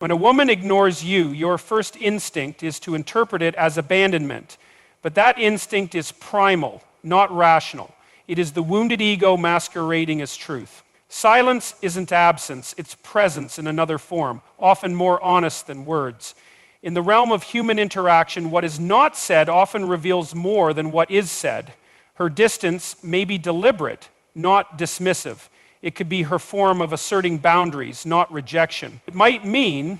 When a woman ignores you, your first instinct is to interpret it as abandonment. But that instinct is primal, not rational. It is the wounded ego masquerading as truth. Silence isn't absence, it's presence in another form, often more honest than words. In the realm of human interaction, what is not said often reveals more than what is said. Her distance may be deliberate, not dismissive. It could be her form of asserting boundaries, not rejection. It might mean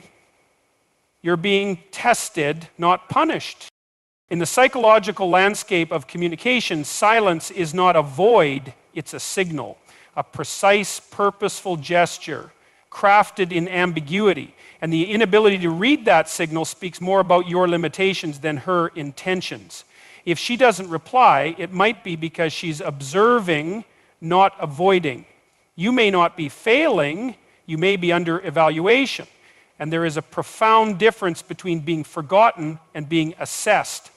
you're being tested, not punished. In the psychological landscape of communication, silence is not a void, it's a signal, a precise, purposeful gesture, crafted in ambiguity. And the inability to read that signal speaks more about your limitations than her intentions. If she doesn't reply, it might be because she's observing, not avoiding. You may not be failing, you may be under evaluation. And there is a profound difference between being forgotten and being assessed.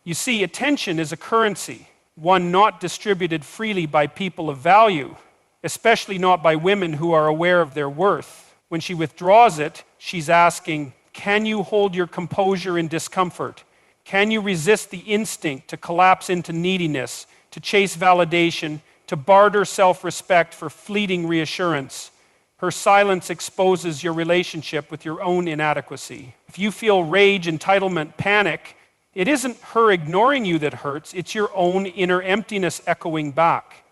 You see, attention is a currency, one not distributed freely by people of value, especially not by women who are aware of their worth. When she withdraws it, she's asking, can you hold your composure in discomfort? Can you resist the instinct to collapse into neediness, to chase validation, to barter self-respect for fleeting reassurance? Her silence exposes your relationship with your own inadequacy. If you feel rage, entitlement, panic, it isn't her ignoring you that hurts, it's your own inner emptiness echoing back.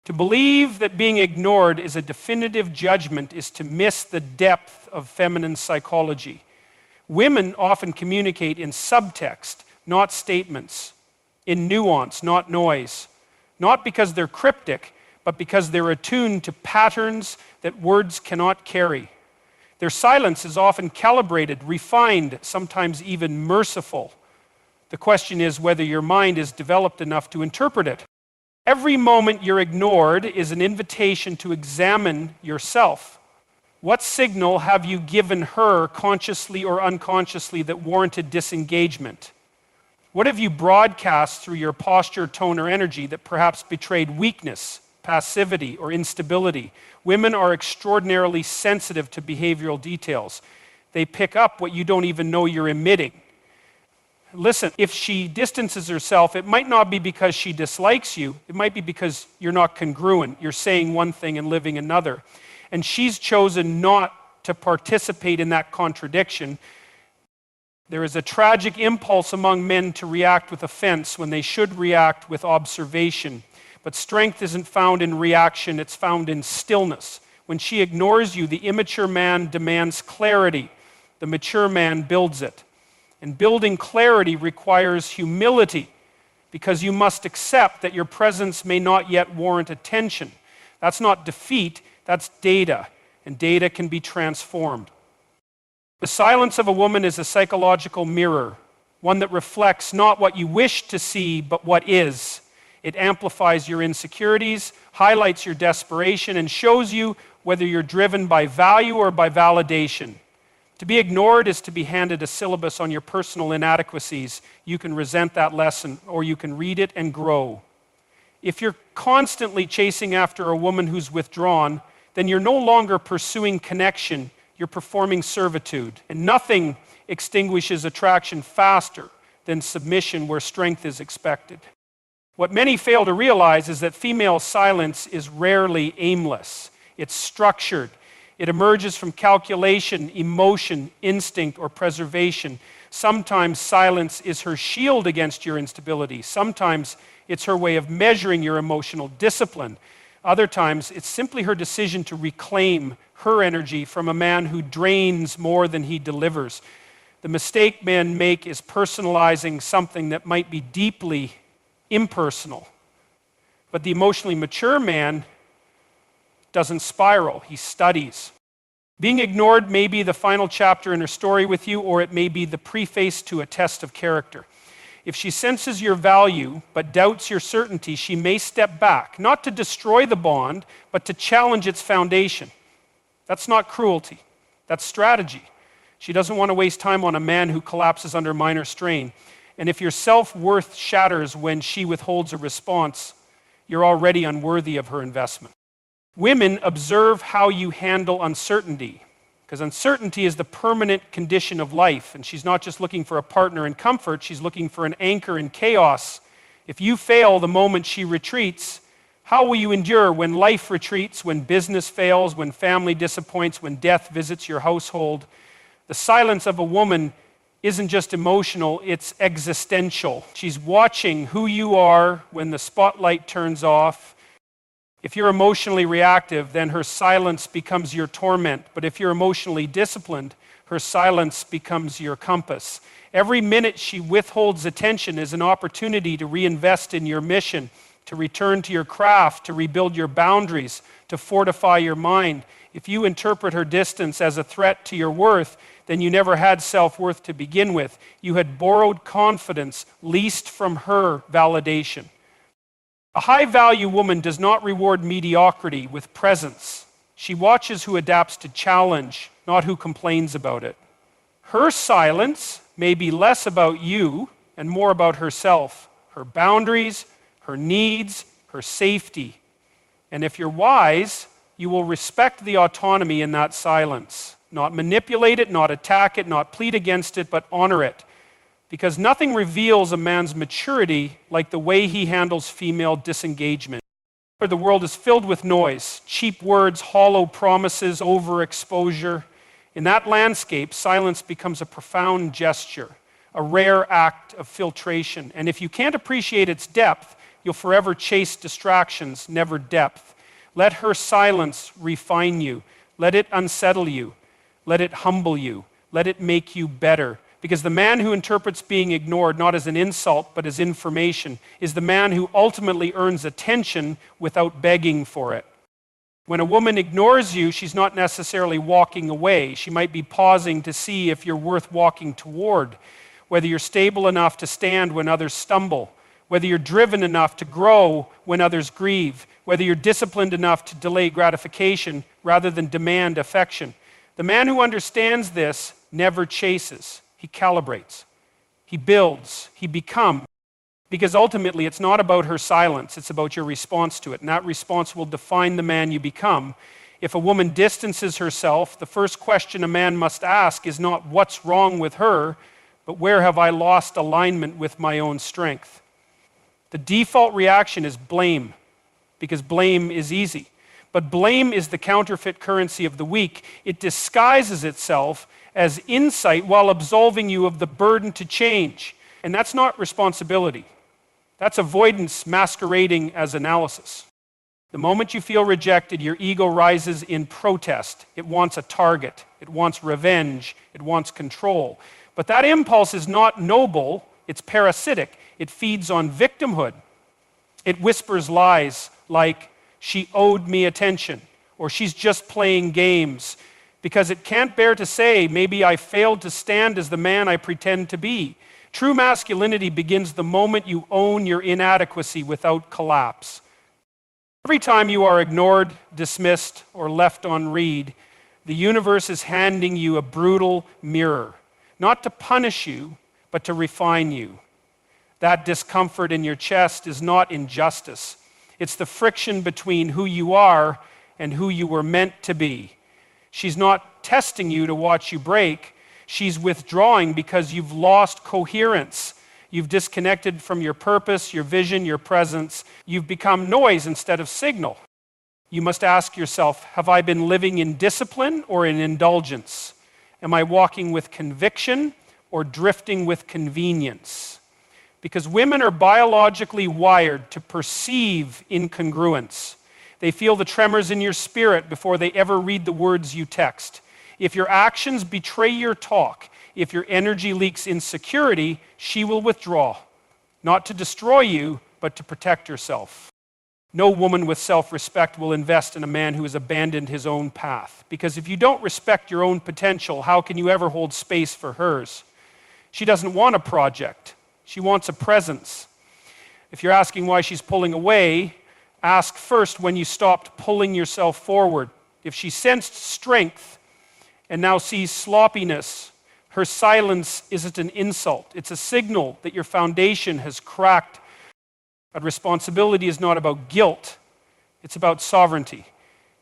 To believe that being ignored is a definitive judgment is to miss the depth of feminine psychology. Women often communicate in subtext, not statements, in nuance, not noise. Not because they're cryptic, but because they're attuned to patterns that words cannot carry. Their silence is often calibrated, refined, sometimes even merciful. The question is whether your mind is developed enough to interpret it. Every moment you're ignored is an invitation to examine yourself. What signal have you given her, consciously or unconsciously, that warranted disengagement? What have you broadcast through your posture, tone, or energy that perhaps betrayed weakness, passivity, or instability? Women are extraordinarily sensitive to behavioral details. They pick up what you don't even know you're emitting. Listen, if she distances herself, it might not be because she dislikes you. It might be because you're not congruent. You're saying one thing and living another. And she's chosen not to participate in that contradiction. There is a tragic impulse among men to react with offense when they should react with observation. But strength isn't found in reaction, it's found in stillness. When she ignores you, the immature man demands clarity. The mature man builds it. And building clarity requires humility, because you must accept that your presence may not yet warrant attention. That's not defeat, that's data, and data can be transformed. The silence of a woman is a psychological mirror, one that reflects not what you wish to see, but what is. It amplifies your insecurities, highlights your desperation, and shows you whether you're driven by value or by validation. To be ignored is to be handed a syllabus on your personal inadequacies. You can resent that lesson, or you can read it and grow. If you're constantly chasing after a woman who's withdrawn, then you're no longer pursuing connection, you're performing servitude. And nothing extinguishes attraction faster than submission where strength is expected. What many fail to realize is that female silence is rarely aimless. It's structured. It emerges from calculation, emotion, instinct, or preservation. Sometimes silence is her shield against your instability. Sometimes it's her way of measuring your emotional discipline. Other times, it's simply her decision to reclaim her energy from a man who drains more than he delivers. The mistake men make is personalizing something that might be deeply impersonal. But the emotionally mature man doesn't spiral, he studies. Being ignored may be the final chapter in her story with you, or it may be the preface to a test of character. If she senses your value but doubts your certainty, she may step back, not to destroy the bond, but to challenge its foundation. That's not cruelty, that's strategy. She doesn't want to waste time on a man who collapses under minor strain. And if your self-worth shatters when she withholds a response, you're already unworthy of her investment. Women observe how you handle uncertainty. Because uncertainty is the permanent condition of life, and she's not just looking for a partner in comfort, she's looking for an anchor in chaos. If you fail the moment she retreats, how will you endure when life retreats, when business fails, when family disappoints, when death visits your household? The silence of a woman isn't just emotional, it's existential. She's watching who you are when the spotlight turns off. If you're emotionally reactive, then her silence becomes your torment. But if you're emotionally disciplined, her silence becomes your compass. Every minute she withholds attention is an opportunity to reinvest in your mission, to return to your craft, to rebuild your boundaries, to fortify your mind. If you interpret her distance as a threat to your worth, then you never had self-worth to begin with. You had borrowed confidence, leased from her validation. A high-value woman does not reward mediocrity with presence. She watches who adapts to challenge, not who complains about it. Her silence may be less about you and more about herself, her boundaries, her needs, her safety. And if you're wise, you will respect the autonomy in that silence. Not manipulate it, not attack it, not plead against it, but honor it. Because nothing reveals a man's maturity like the way he handles female disengagement. The world is filled with noise, cheap words, hollow promises, overexposure. In that landscape, silence becomes a profound gesture, a rare act of filtration. And if you can't appreciate its depth, you'll forever chase distractions, never depth. Let her silence refine you. Let it unsettle you. Let it humble you. Let it make you better. Because the man who interprets being ignored not as an insult but as information is the man who ultimately earns attention without begging for it. When a woman ignores you, she's not necessarily walking away. She might be pausing to see if you're worth walking toward, whether you're stable enough to stand when others stumble, whether you're driven enough to grow when others grieve, whether you're disciplined enough to delay gratification rather than demand affection. The man who understands this never chases. He calibrates, he builds, he becomes. Because ultimately it's not about her silence, it's about your response to it. And that response will define the man you become. If a woman distances herself, the first question a man must ask is not what's wrong with her, but where have I lost alignment with my own strength? The default reaction is blame, because blame is easy. But blame is the counterfeit currency of the weak. It disguises itself as insight while absolving you of the burden to change. And that's not responsibility. That's avoidance masquerading as analysis. The moment you feel rejected, your ego rises in protest. It wants a target. It wants revenge. It wants control. But that impulse is not noble. It's parasitic. It feeds on victimhood. It whispers lies like, she owed me attention, or she's just playing games, because it can't bear to say, maybe I failed to stand as the man I pretend to be. True masculinity begins the moment you own your inadequacy without collapse. Every time you are ignored, dismissed, or left on read, the universe is handing you a brutal mirror, not to punish you, but to refine you. That discomfort in your chest is not injustice. It's the friction between who you are and who you were meant to be. She's not testing you to watch you break. She's withdrawing because you've lost coherence. You've disconnected from your purpose, your vision, your presence. You've become noise instead of signal. You must ask yourself, have I been living in discipline or in indulgence? Am I walking with conviction or drifting with convenience? Because women are biologically wired to perceive incongruence. They feel the tremors in your spirit before they ever read the words you text. If your actions betray your talk, if your energy leaks insecurity, she will withdraw, not to destroy you, but to protect herself. No woman with self-respect will invest in a man who has abandoned his own path. Because if you don't respect your own potential, how can you ever hold space for hers? She doesn't want a project. She wants a presence. If you're asking why she's pulling away, ask first when you stopped pulling yourself forward. If she sensed strength and now sees sloppiness, her silence isn't an insult. It's a signal that your foundation has cracked. But responsibility is not about guilt. It's about sovereignty.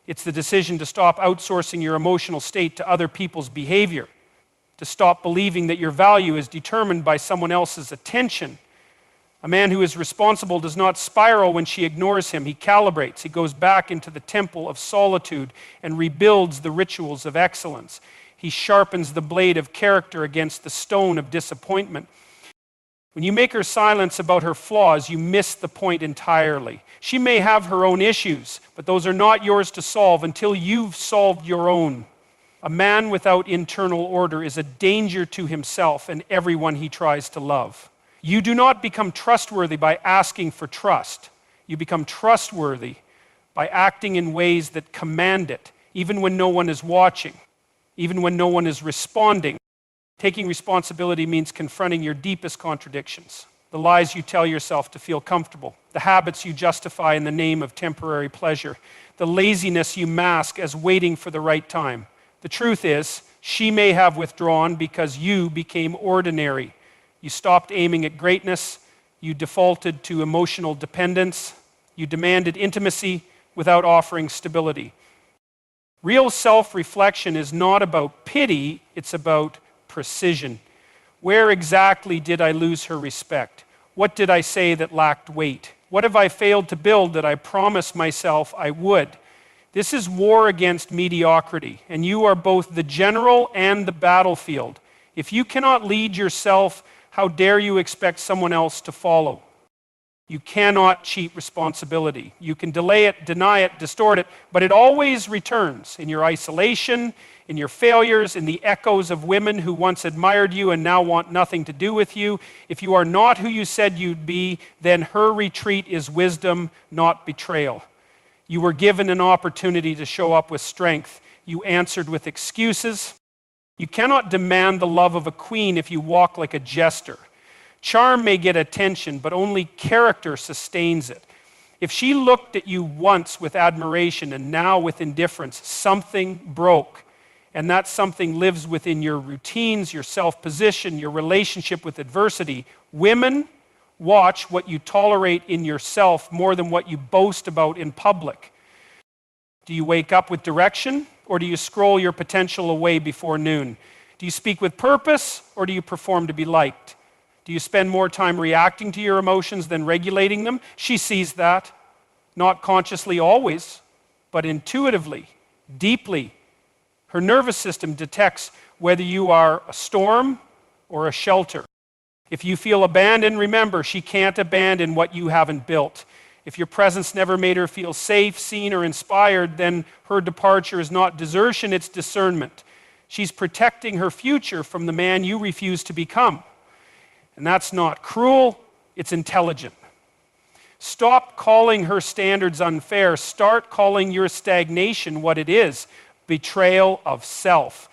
It's the decision to stop outsourcing your emotional state to other people's behavior, to stop believing that your value is determined by someone else's attention. A man who is responsible does not spiral when she ignores him. He calibrates. He goes back into the temple of solitude and rebuilds the rituals of excellence. He sharpens the blade of character against the stone of disappointment. When you make her silence about her flaws, you miss the point entirely. She may have her own issues, but those are not yours to solve until you've solved your own. A man without internal order is a danger to himself and everyone he tries to love. You do not become trustworthy by asking for trust. You become trustworthy by acting in ways that command it, even when no one is watching, even when no one is responding. Taking responsibility means confronting your deepest contradictions, the lies you tell yourself to feel comfortable, the habits you justify in the name of temporary pleasure, the laziness you mask as waiting for the right time. The truth is, she may have withdrawn because you became ordinary. You stopped aiming at greatness, you defaulted to emotional dependence, you demanded intimacy without offering stability. Real self-reflection is not about pity, it's about precision. Where exactly did I lose her respect? What did I say that lacked weight? What have I failed to build that I promised myself I would? This is war against mediocrity, and you are both the general and the battlefield. If you cannot lead yourself, how dare you expect someone else to follow? You cannot cheat responsibility. You can delay it, deny it, distort it, but it always returns in your isolation, in your failures, in the echoes of women who once admired you and now want nothing to do with you. If you are not who you said you'd be, then her retreat is wisdom, not betrayal. You were given an opportunity to show up with strength. You answered with excuses. You cannot demand the love of a queen if you walk like a jester. Charm may get attention, but only character sustains it. If she looked at you once with admiration and now with indifference, something broke. And that something lives within your routines, your self-position, your relationship with adversity. Women, watch what you tolerate in yourself more than what you boast about in public. Do you wake up with direction, or do you scroll your potential away before noon? Do you speak with purpose, or do you perform to be liked? Do you spend more time reacting to your emotions than regulating them? She sees that, not consciously always, but intuitively, deeply. Her nervous system detects whether you are a storm or a shelter. If you feel abandoned, remember, she can't abandon what you haven't built. If your presence never made her feel safe, seen, or inspired, then her departure is not desertion, it's discernment. She's protecting her future from the man you refuse to become. And that's not cruel, it's intelligent. Stop calling her standards unfair. Start calling your stagnation what it is. Betrayal of self.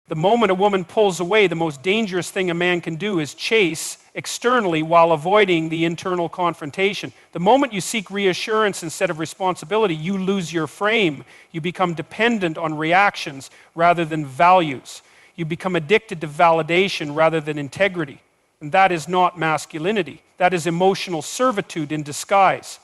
The moment a woman pulls away, the most dangerous thing a man can do is chase externally while avoiding the internal confrontation. The moment you seek reassurance instead of responsibility, you lose your frame. You become dependent on reactions rather than values. You become addicted to validation rather than integrity. And that is not masculinity. That is emotional servitude in disguise.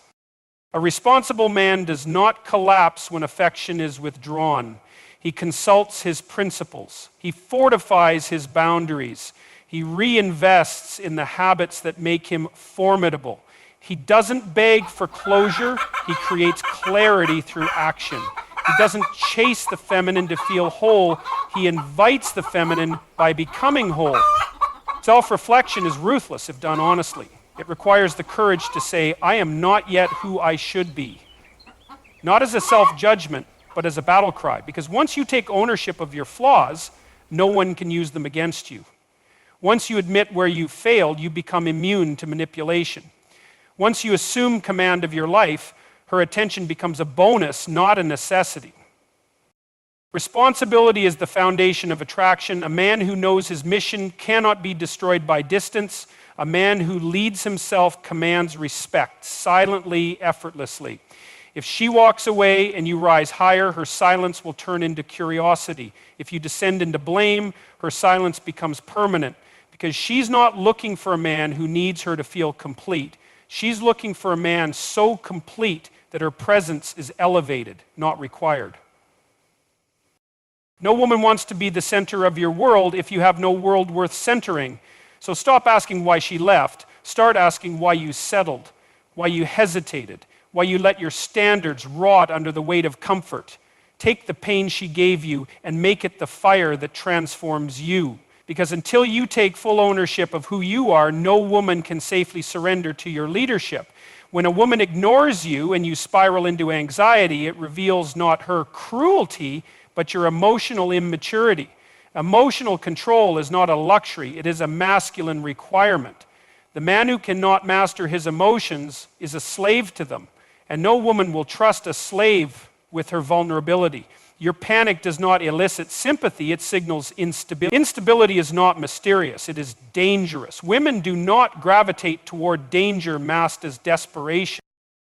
A responsible man does not collapse when affection is withdrawn. He consults his principles. He fortifies his boundaries. He reinvests in the habits that make him formidable. He doesn't beg for closure. He creates clarity through action. He doesn't chase the feminine to feel whole. He invites the feminine by becoming whole. Self-reflection is ruthless if done honestly. It requires the courage to say, I am not yet who I should be. Not as a self-judgment, but as a battle cry. Because once you take ownership of your flaws, no one can use them against you. Once you admit where you failed, you become immune to manipulation. Once you assume command of your life, her attention becomes a bonus, not a necessity. Responsibility is the foundation of attraction. A man who knows his mission cannot be destroyed by distance. A man who leads himself commands respect, silently, effortlessly. If she walks away and you rise higher, her silence will turn into curiosity. If you descend into blame, her silence becomes permanent, because she's not looking for a man who needs her to feel complete. She's looking for a man so complete that her presence is elevated, not required. No woman wants to be the center of your world if you have no world worth centering. So stop asking why she left. Start asking why you settled, why you hesitated, why you let your standards rot under the weight of comfort. Take the pain she gave you and make it the fire that transforms you. Because until you take full ownership of who you are, no woman can safely surrender to your leadership. When a woman ignores you and you spiral into anxiety, it reveals not her cruelty, but your emotional immaturity. Emotional control is not a luxury, it is a masculine requirement. The man who cannot master his emotions is a slave to them, and no woman will trust a slave with her vulnerability. Your panic does not elicit sympathy, it signals instability. Instability is not mysterious, it is dangerous. Women do not gravitate toward danger masked as desperation.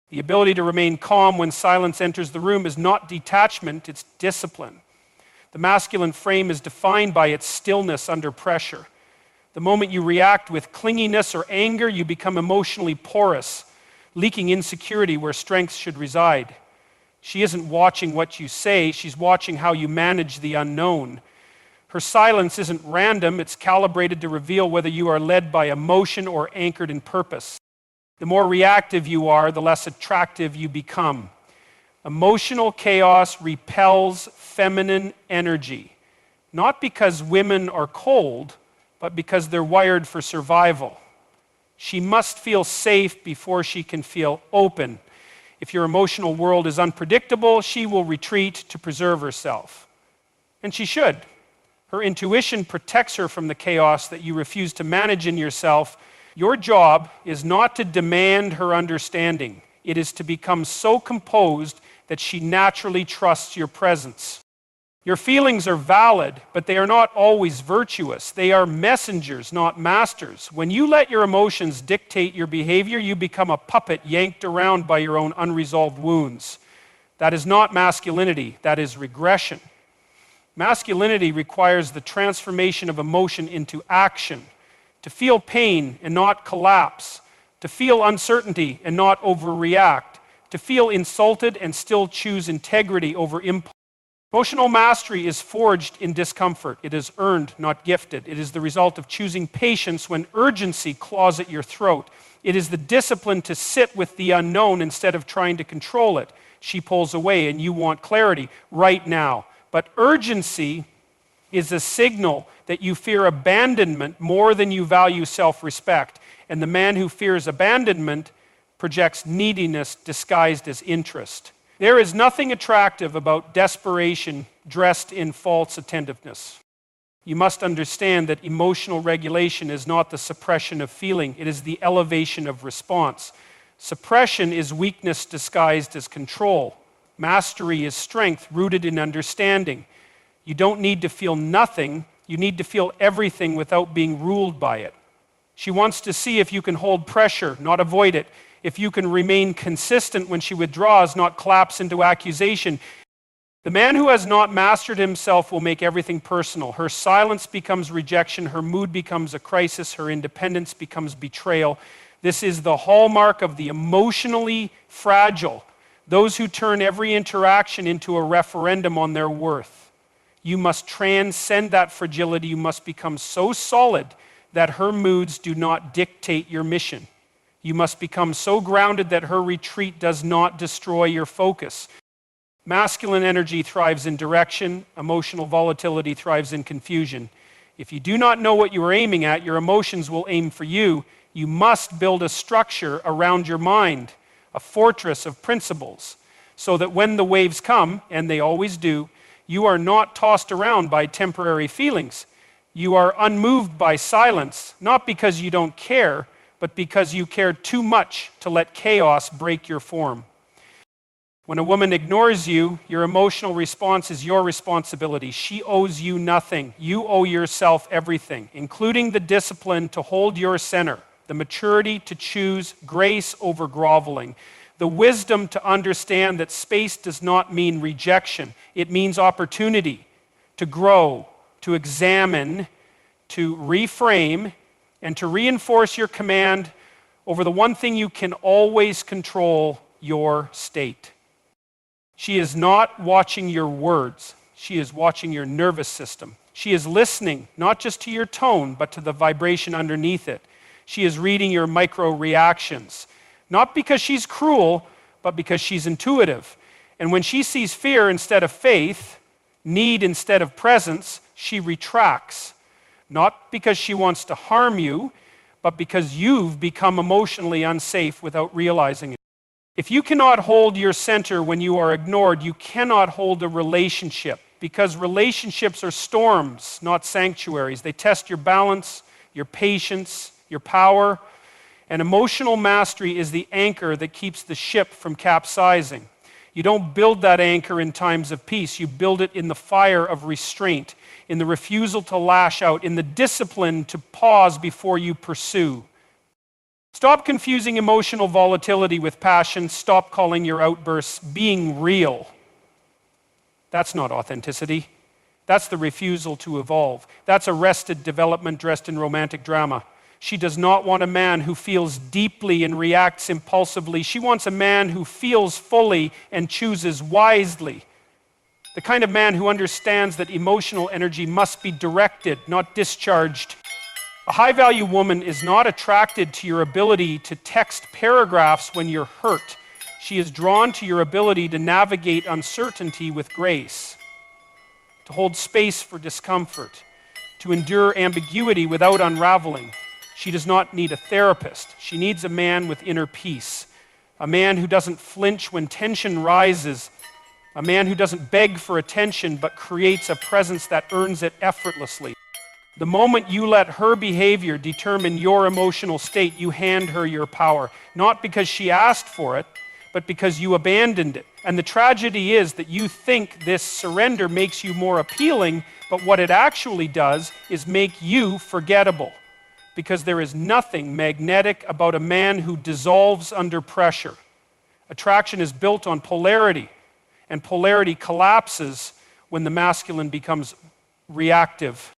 The ability to remain calm when silence enters the room is not detachment, it's discipline. The masculine frame is defined by its stillness under pressure. The moment you react with clinginess or anger, you become emotionally porous, leaking insecurity where strength should reside. She isn't watching what you say, she's watching how you manage the unknown. Her silence isn't random, it's calibrated to reveal whether you are led by emotion or anchored in purpose. The more reactive you are, the less attractive you become. Emotional chaos repels feminine energy, not because women are cold, but because they're wired for survival. She must feel safe before she can feel open. If your emotional world is unpredictable, she will retreat to preserve herself. And she should. Her intuition protects her from the chaos that you refuse to manage in yourself. Your job is not to demand her understanding. It is to become so composed that she naturally trusts your presence. Your feelings are valid, but they are not always virtuous. They are messengers, not masters. When you let your emotions dictate your behavior, you become a puppet yanked around by your own unresolved wounds. That is not masculinity, that is regression. Masculinity requires the transformation of emotion into action. To feel pain and not collapse, to feel uncertainty and not overreact, to feel insulted and still choose integrity over impulse. Emotional mastery is forged in discomfort. It is earned, not gifted. It is the result of choosing patience when urgency claws at your throat. It is the discipline to sit with the unknown instead of trying to control it. She pulls away and you want clarity right now. But urgency is a signal that you fear abandonment more than you value self-respect. And the man who fears abandonment projects neediness disguised as interest. There is nothing attractive about desperation dressed in false attentiveness. You must understand that emotional regulation is not the suppression of feeling, it is the elevation of response. Suppression is weakness disguised as control. Mastery is strength rooted in understanding. You don't need to feel nothing, you need to feel everything without being ruled by it. She wants to see if you can hold pressure, not avoid it. If you can remain consistent when she withdraws, not collapse into accusation. The man who has not mastered himself will make everything personal. Her silence becomes rejection, her mood becomes a crisis, her independence becomes betrayal. This is the hallmark of the emotionally fragile, those who turn every interaction into a referendum on their worth. You must transcend that fragility. You must become so solid that her moods do not dictate your mission. You must become so grounded that her retreat does not destroy your focus. Masculine energy thrives in direction. Emotional volatility thrives in confusion. If you do not know what you are aiming at, your emotions will aim for you. You must build a structure around your mind, a fortress of principles, so that when the waves come, and they always do, you are not tossed around by temporary feelings. You are unmoved by silence, not because you don't care, but because you care too much to let chaos break your form. When a woman ignores you, your emotional response is your responsibility. She owes you nothing. You owe yourself everything, including the discipline to hold your center, the maturity to choose grace over groveling, the wisdom to understand that space does not mean rejection. It means opportunity to grow, to examine, to reframe, and to reinforce your command over the one thing you can always control, your state. She is not watching your words. She is watching your nervous system. She is listening not just to your tone, but to the vibration underneath it. She is reading your micro reactions, not because she's cruel, but because she's intuitive. And when she sees fear instead of faith, need instead of presence, she retracts. Not because she wants to harm you, but because you've become emotionally unsafe without realizing it. If you cannot hold your center when you are ignored, you cannot hold a relationship, because relationships are storms, not sanctuaries. They test your balance, your patience, your power, and emotional mastery is the anchor that keeps the ship from capsizing. You don't build that anchor in times of peace. You build it in the fire of restraint, in the refusal to lash out, in the discipline to pause before you pursue. Stop confusing emotional volatility with passion. Stop calling your outbursts being real. That's not authenticity. That's the refusal to evolve. That's arrested development dressed in romantic drama. She does not want a man who feels deeply and reacts impulsively. She wants a man who feels fully and chooses wisely. The kind of man who understands that emotional energy must be directed, not discharged. A high-value woman is not attracted to your ability to text paragraphs when you're hurt. She is drawn to your ability to navigate uncertainty with grace, to hold space for discomfort, to endure ambiguity without unraveling. She does not need a therapist. She needs a man with inner peace, a man who doesn't flinch when tension rises, a man who doesn't beg for attention but creates a presence that earns it effortlessly. The moment you let her behavior determine your emotional state, you hand her your power, not because she asked for it, but because you abandoned it. And the tragedy is that you think this surrender makes you more appealing, but what it actually does is make you forgettable. Because there is nothing magnetic about a man who dissolves under pressure. Attraction is built on polarity, and polarity collapses when the masculine becomes reactive.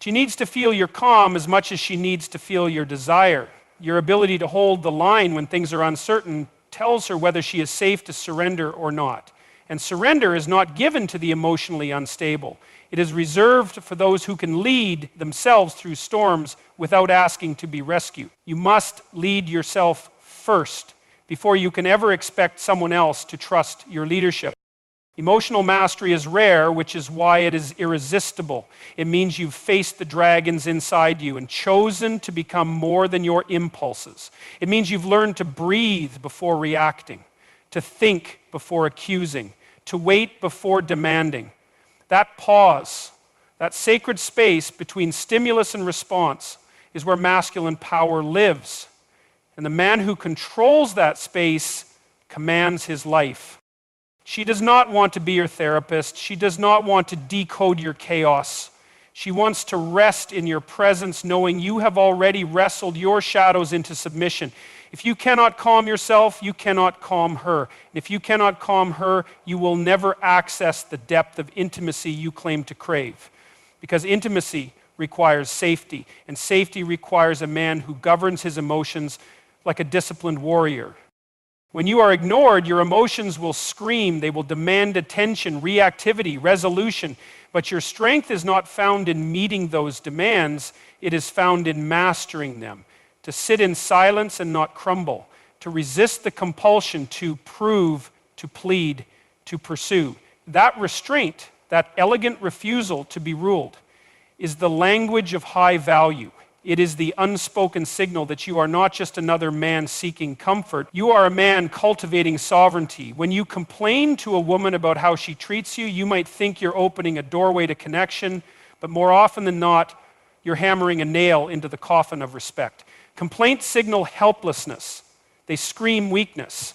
She needs to feel your calm as much as she needs to feel your desire. Your ability to hold the line when things are uncertain tells her whether she is safe to surrender or not. And surrender is not given to the emotionally unstable. It is reserved for those who can lead themselves through storms without asking to be rescued. You must lead yourself first before you can ever expect someone else to trust your leadership. Emotional mastery is rare, which is why it is irresistible. It means you've faced the dragons inside you and chosen to become more than your impulses. It means you've learned to breathe before reacting, to think before accusing, to wait before demanding. That pause, that sacred space between stimulus and response is where masculine power lives. And the man who controls that space commands his life. She does not want to be your therapist. She does not want to decode your chaos. She wants to rest in your presence, knowing you have already wrestled your shadows into submission. If you cannot calm yourself, you cannot calm her. And if you cannot calm her, you will never access the depth of intimacy you claim to crave. Because intimacy requires safety, and safety requires a man who governs his emotions like a disciplined warrior. When you are ignored, your emotions will scream. They will demand attention, reactivity, resolution. But your strength is not found in meeting those demands. It is found in mastering them. To sit in silence and not crumble. To resist the compulsion to prove, to plead, to pursue. That restraint, that elegant refusal to be ruled, is the language of high value. It is the unspoken signal that you are not just another man seeking comfort. You are a man cultivating sovereignty. When you complain to a woman about how she treats you, you might think you're opening a doorway to connection, but more often than not, you're hammering a nail into the coffin of respect. Complaints signal helplessness. They scream weakness.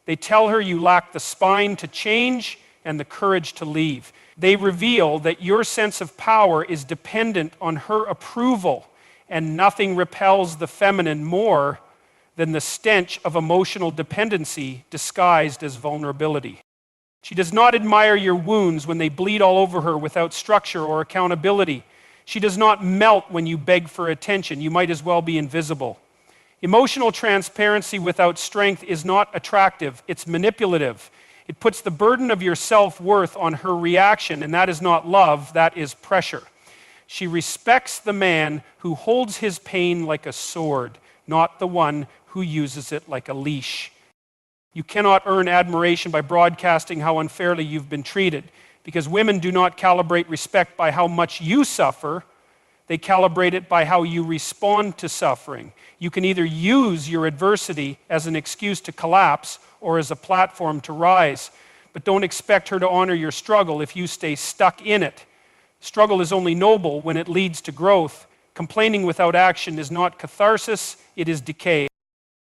They tell her you lack the spine to change and the courage to leave. They reveal that your sense of power is dependent on her approval. And nothing repels the feminine more than the stench of emotional dependency disguised as vulnerability. She does not admire your wounds when they bleed all over her without structure or accountability. She does not melt when you beg for attention. You might as well be invisible. Emotional transparency without strength is not attractive, it's manipulative. It puts the burden of your self-worth on her reaction, and that is not love, that is pressure. She respects the man who holds his pain like a sword, not the one who uses it like a leash. You cannot earn admiration by broadcasting how unfairly you've been treated, because women do not calibrate respect by how much you suffer, they calibrate it by how you respond to suffering. You can either use your adversity as an excuse to collapse or as a platform to rise, but don't expect her to honor your struggle if you stay stuck in it. Struggle is only noble when it leads to growth. Complaining without action is not catharsis, it is decay.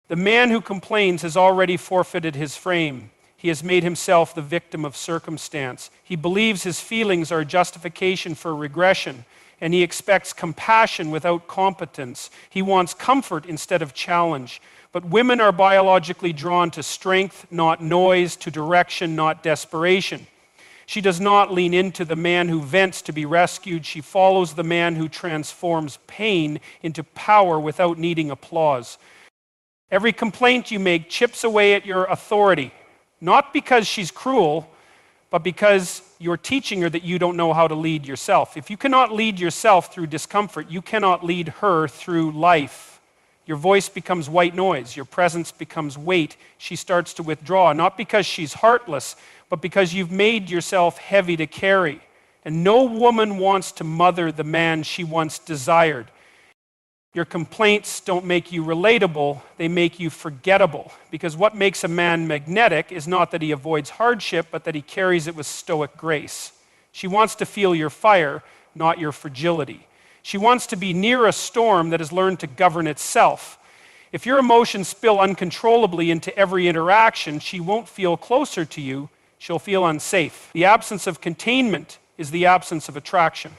The man who complains has already forfeited his frame. He has made himself the victim of circumstance. He believes his feelings are a justification for regression, and he expects compassion without competence. He wants comfort instead of challenge. But women are biologically drawn to strength, not noise, to direction, not desperation. She does not lean into the man who vents to be rescued. She follows the man who transforms pain into power without needing applause. Every complaint you make chips away at your authority, not because she's cruel, but because you're teaching her that you don't know how to lead yourself. If you cannot lead yourself through discomfort, you cannot lead her through life. Your voice becomes white noise. Your presence becomes weight. She starts to withdraw, not because she's heartless, but because you've made yourself heavy to carry. And no woman wants to mother the man she once desired. Your complaints don't make you relatable, they make you forgettable. Because what makes a man magnetic is not that he avoids hardship, but that he carries it with stoic grace. She wants to feel your fire, not your fragility. She wants to be near a storm that has learned to govern itself. If your emotions spill uncontrollably into every interaction, she won't feel closer to you, she'll feel unsafe. The absence of containment is the absence of attraction.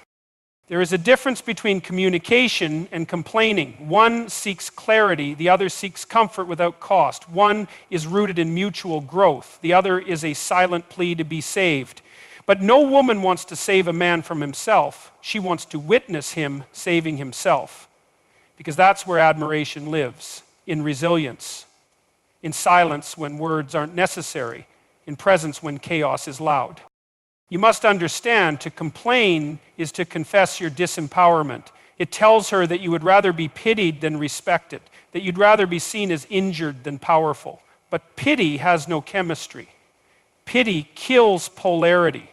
There is a difference between communication and complaining. One seeks clarity, the other seeks comfort without cost. One is rooted in mutual growth, the other is a silent plea to be saved. But no woman wants to save a man from himself. She wants to witness him saving himself. Because that's where admiration lives, in resilience, in silence when words aren't necessary, in presence when chaos is loud. You must understand, to complain is to confess your disempowerment. It tells her that you would rather be pitied than respected, that you'd rather be seen as injured than powerful. But pity has no chemistry. Pity kills polarity.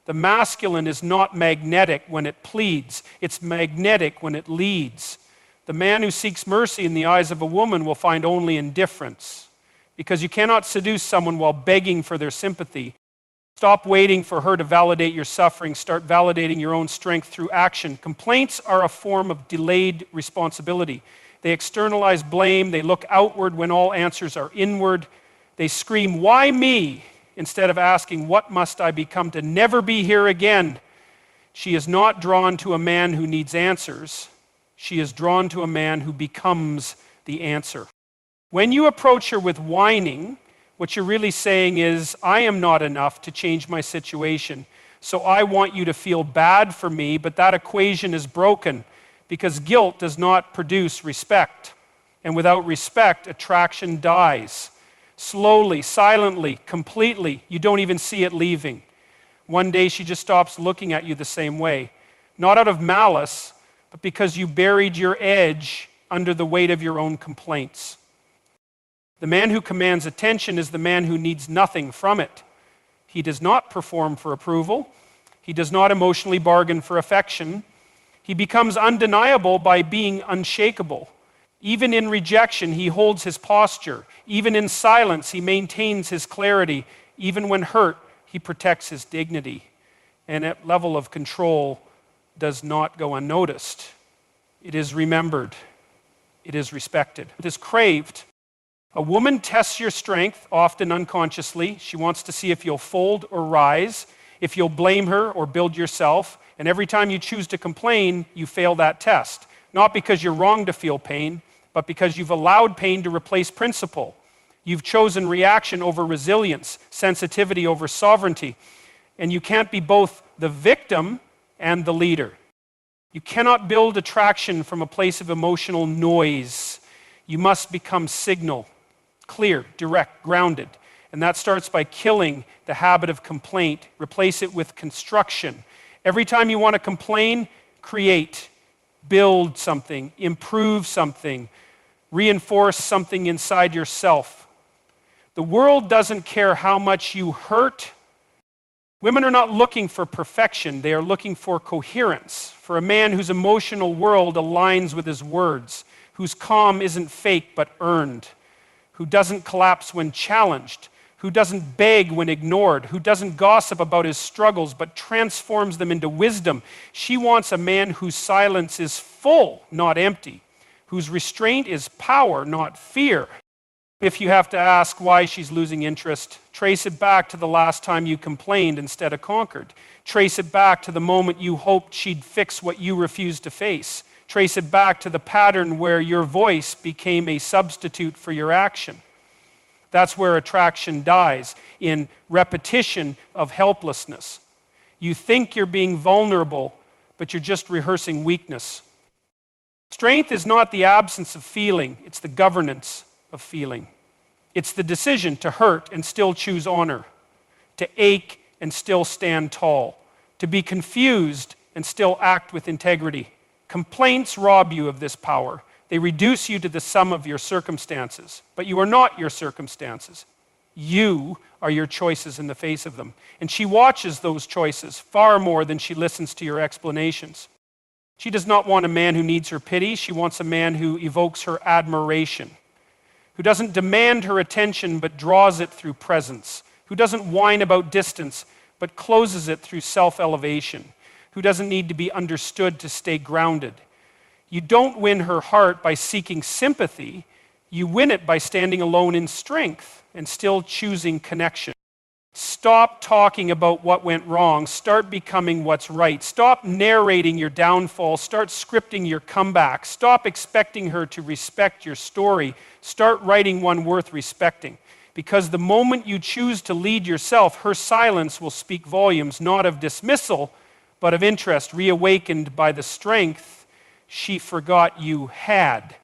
The masculine is not magnetic when it pleads, it's magnetic when it leads. The man who seeks mercy in the eyes of a woman will find only indifference, because you cannot seduce someone while begging for their sympathy. Stop waiting for her to validate your suffering. Start validating your own strength through action. Complaints are a form of delayed responsibility. They externalize blame. They look outward when all answers are inward. They scream, "Why me?" instead of asking, "What must I become to never be here again?" She is not drawn to a man who needs answers. She is drawn to a man who becomes the answer. When you approach her with whining, what you're really saying is, "I am not enough to change my situation, so I want you to feel bad for me," but that equation is broken because guilt does not produce respect. And without respect, attraction dies. Slowly, silently, completely. You don't even see it leaving. One day she just stops looking at you the same way. Not out of malice, but because you buried your edge under the weight of your own complaints. The man who commands attention is the man who needs nothing from it. He does not perform for approval. He does not emotionally bargain for affection. He becomes undeniable by being unshakable. Even in rejection, he holds his posture. Even in silence, he maintains his clarity. Even when hurt, he protects his dignity. And that level of control does not go unnoticed. It is remembered. It is respected. It is craved. A woman tests your strength, often unconsciously. She wants to see if you'll fold or rise, if you'll blame her or build yourself. And every time you choose to complain, you fail that test. Not because you're wrong to feel pain, but because you've allowed pain to replace principle. You've chosen reaction over resilience, sensitivity over sovereignty. And you can't be both the victim and the leader. You cannot build attraction from a place of emotional noise. You must become signal, clear, direct, grounded. And that starts by killing the habit of complaint. Replace it with construction. Every time you want to complain, create, build something, improve something, reinforce something inside yourself. The world doesn't care how much you hurt. Women are not looking for perfection. They are looking for coherence, for a man whose emotional world aligns with his words, whose calm isn't fake but earned, who doesn't collapse when challenged, who doesn't beg when ignored, who doesn't gossip about his struggles but transforms them into wisdom. She wants a man whose silence is full, not empty, whose restraint is power, not fear. If you have to ask why she's losing interest, trace it back to the last time you complained instead of conquered. Trace it back to the moment you hoped she'd fix what you refused to face. Trace it back to the pattern where your voice became a substitute for your action. That's where attraction dies, in repetition of helplessness. You think you're being vulnerable, but you're just rehearsing weakness. Strength is not the absence of feeling, it's the governance of feeling. It's the decision to hurt and still choose honor, to ache and still stand tall, to be confused and still act with integrity. Complaints rob you of this power. They reduce you to the sum of your circumstances, but you are not your circumstances. You are your choices in the face of them. And she watches those choices far more than she listens to your explanations. She does not want a man who needs her pity. She wants a man who evokes her admiration, who doesn't demand her attention but draws it through presence, who doesn't whine about distance but closes it through self-elevation, who doesn't need to be understood to stay grounded. You don't win her heart by seeking sympathy. You win it by standing alone in strength and still choosing connection. Stop talking about what went wrong. Start becoming what's right. Stop narrating your downfall. Start scripting your comeback. Stop expecting her to respect your story. Start writing one worth respecting. Because the moment you choose to lead yourself, her silence will speak volumes, not of dismissal, but of interest, reawakened by the strength she forgot you had.